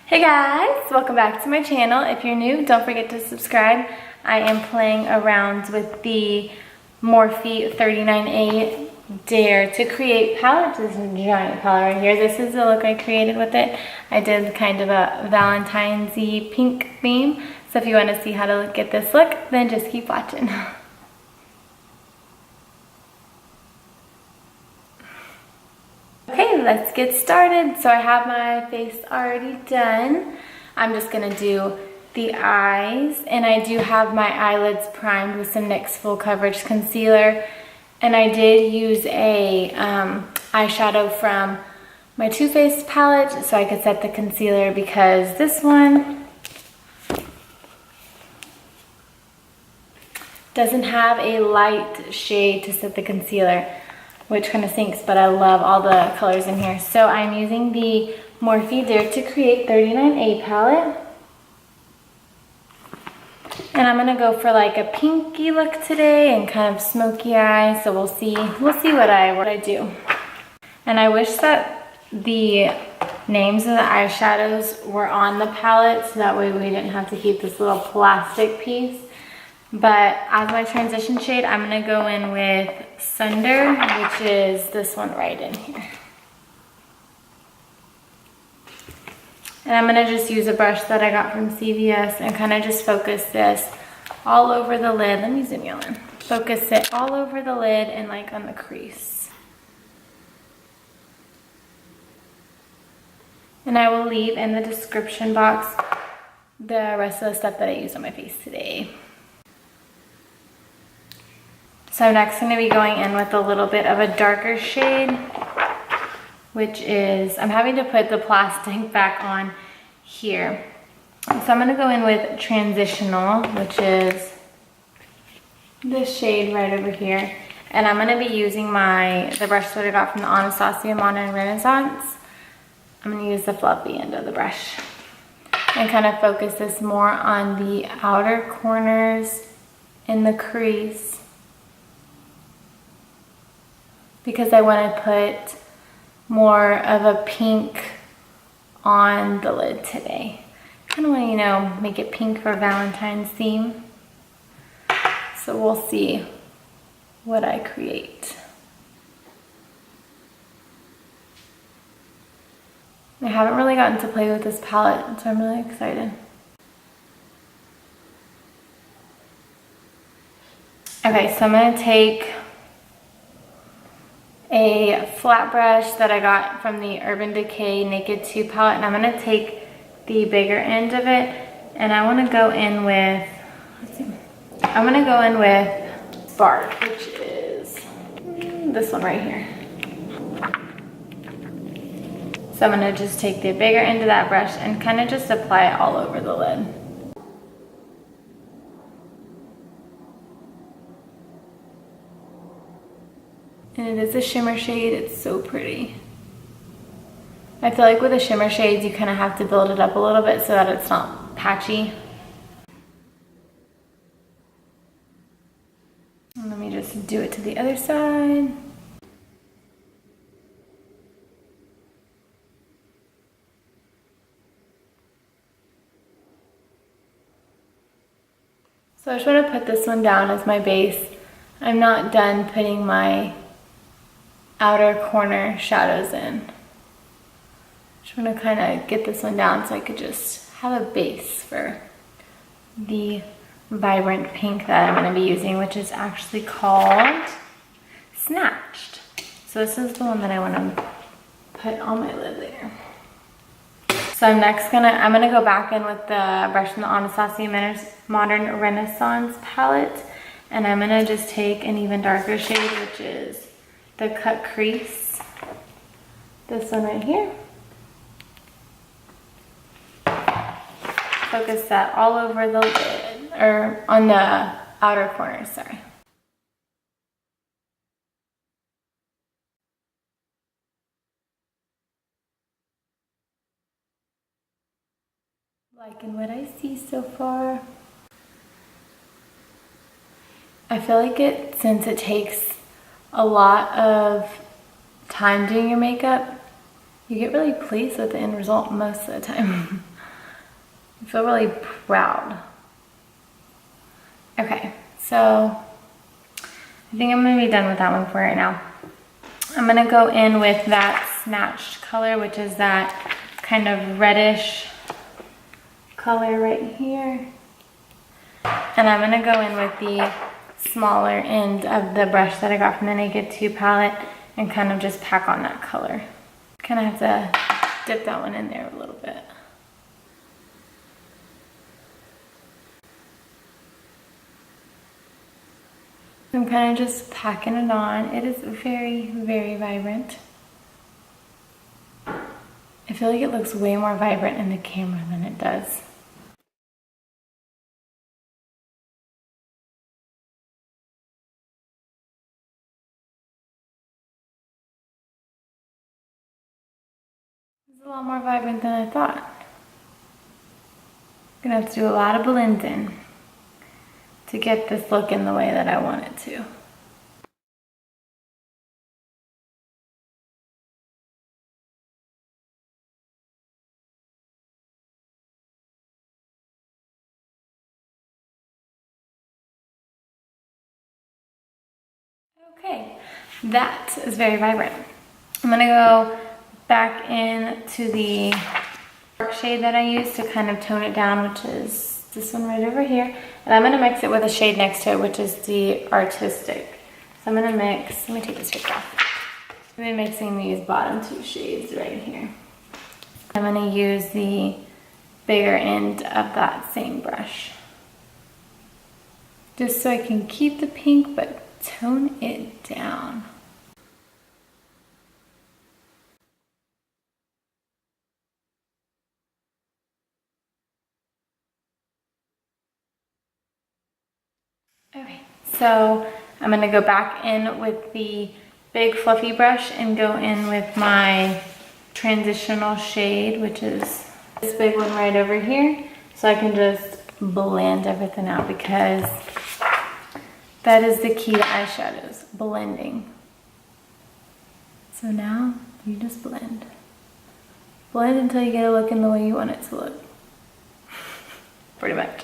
Hey guys, welcome back to my channel. If you're new, don't forget to subscribe. I am playing around with the Morphe 39A Dare to Create palette. This is a giant palette right here. This is the look I created with it. I did kind of a valentines-y pink theme. So if you want to see how to get this look, then just keep watching. Okay, let's get started. So I have my face already done. I'm just gonna do the eyes, and I do have my eyelids primed with some NYX Full Coverage Concealer. And I did use a eyeshadow from my TooFaced palette so I could set the concealer, because this one doesn't have a light shade to set the concealer, which kind of stinks, but I love all the colors in here. So I'm using the Morphe Dare to Create 39A palette. And I'm gonna go for like a pinky look today and kind of smoky eye. So we'll see what I do. And I wish that the names of the eyeshadows were on the palette, so that way we didn't have to keep this little plastic piece. But as my transition shade, I'm gonna go in with Sunder, which is this one right in here. And I'm gonna just use a brush that I got from CVS and kind of just focus this all over the lid. Let me zoom you in. Focus it all over the lid and like on the crease. And I will leave in the description box the rest of the stuff that I use on my face today. So I'm next going to be going in with a little bit of a darker shade, which is, I'm having to put the plastic back on here. So I'm going to go in with Transitional, which is this shade right over here. And I'm going to be using the brush that I got from the Anastasia Modern Renaissance. I'm going to use the fluffy end of the brush and kind of focus this more on the outer corners in the crease, because I want to put more of a pink on the lid today. Kind of want to, you know, make it pink for Valentine's theme. So we'll see what I create. I haven't really gotten to play with this palette, so I'm really excited. Okay, so I'm going to take a flat brush that I got from the Urban Decay Naked 2 palette, and I'm going to take the bigger end of it, and I want to go in with, I'm going to go in with Spark, which is this one right here. So I'm going to just take the bigger end of that brush and kind of just apply it all over the lid. And it is a shimmer shade. It's so pretty. I feel like with the shimmer shades, you kind of have to build it up a little bit so that it's not patchy. And let me just do it to the other side. So I just want to put this one down as my base. I'm not done putting my outer corner shadows in. Just want to kind of get this one down so I could just have a base for the vibrant pink that I'm going to be using, which is actually called Snatched. So this is the one that I want to put on my lid later. So I'm gonna go back in with the brush from the Anastasia Modern Renaissance palette, and I'm gonna just take an even darker shade, which is the Cut Crease. This one right here. Focus that all over the lid, or on the outer corner, sorry. Liking what I see so far. I feel like since it takes a lot of time doing your makeup, you get really pleased with the end result most of the time. I feel really proud. Okay, so I think I'm gonna be done with that one for right now. I'm gonna go in with that Snatched color, which is that kind of reddish color right here. And I'm gonna go in with the smaller end of the brush that I got from the Naked 2 palette and kind of just pack on that color. Kind of have to dip that one in there a little bit. I'm kind of just packing it on. It is very, very vibrant. I feel like it looks way more vibrant in the camera than it does. It's a lot more vibrant than I thought. I'm gonna have to do a lot of blending to get this look in the way that I want it to. Okay, that is very vibrant. I'm gonna go back into the dark shade that I used to kind of tone it down, which is this one right over here. And I'm gonna mix it with a shade next to it, which is the Artistic. So I'm gonna mix, let me take this stick off. I'm gonna be mixing these bottom two shades right here. I'm gonna use the bigger end of that same brush, just so I can keep the pink, but tone it down. Okay, so I'm gonna go back in with the big fluffy brush and go in with my transitional shade, which is this big one right over here. So I can just blend everything out, because that is the key to eyeshadows, blending. So now you just blend. Blend until you get it looking the way you want it to look. Pretty much.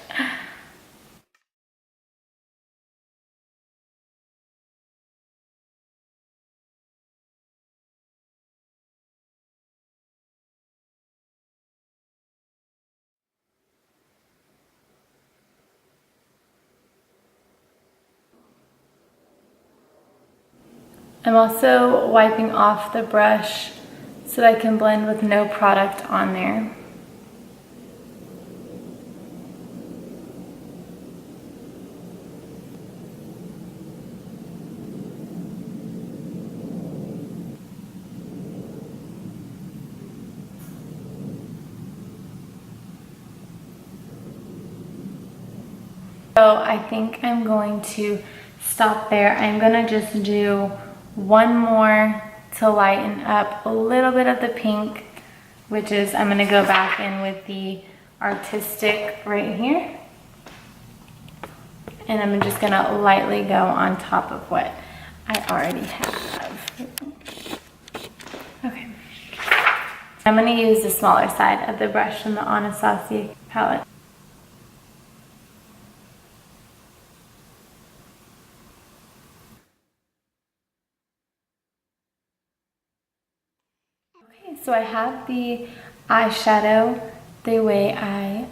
I'm also wiping off the brush so that I can blend with no product on there. So I think I'm going to stop there. I'm gonna just do one more to lighten up a little bit of the pink, which is, I'm gonna go back in with the Artistic right here. And I'm just gonna lightly go on top of what I already have. Okay. I'm gonna use the smaller side of the brush from the Anastasia palette. So I have the eyeshadow the way I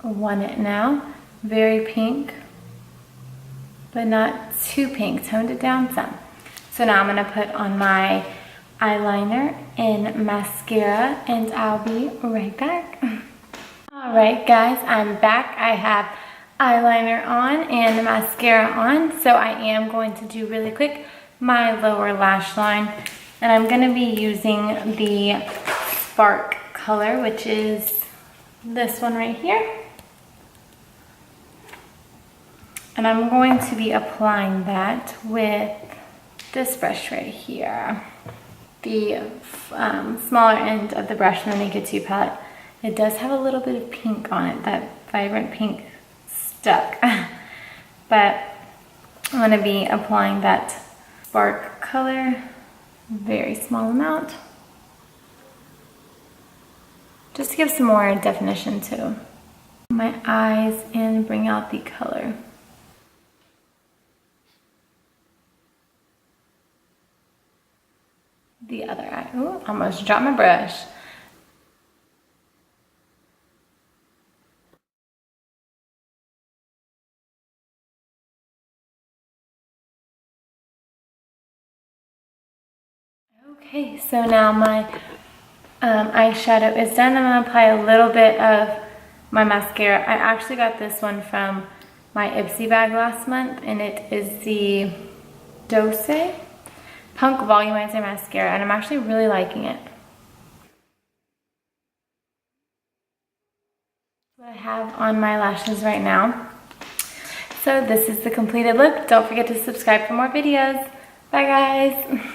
want it now. Very pink, but not too pink. Toned it down some. So now I'm gonna put on my eyeliner and mascara, and I'll be right back. All right, guys, I'm back. I have eyeliner on and mascara on. So I am going to do really quick my lower lash line. And I'm gonna be using the Spark color, which is this one right here. And I'm going to be applying that with this brush right here. The smaller end of the brush from the Naked 2 palette. It does have a little bit of pink on it, that vibrant pink stuck. But I'm gonna be applying that Spark color. Very small amount, just to give some more definition to my eyes and bring out the color. The other eye. Ooh, almost dropped my brush. Okay, so now my eyeshadow is done. I'm gonna apply a little bit of my mascara. I actually got this one from my Ipsy bag last month, and it is the Doucce Punk Volumizer Mascara, and I'm actually really liking it. What I have on my lashes right now. So this is the completed look. Don't forget to subscribe for more videos. Bye guys.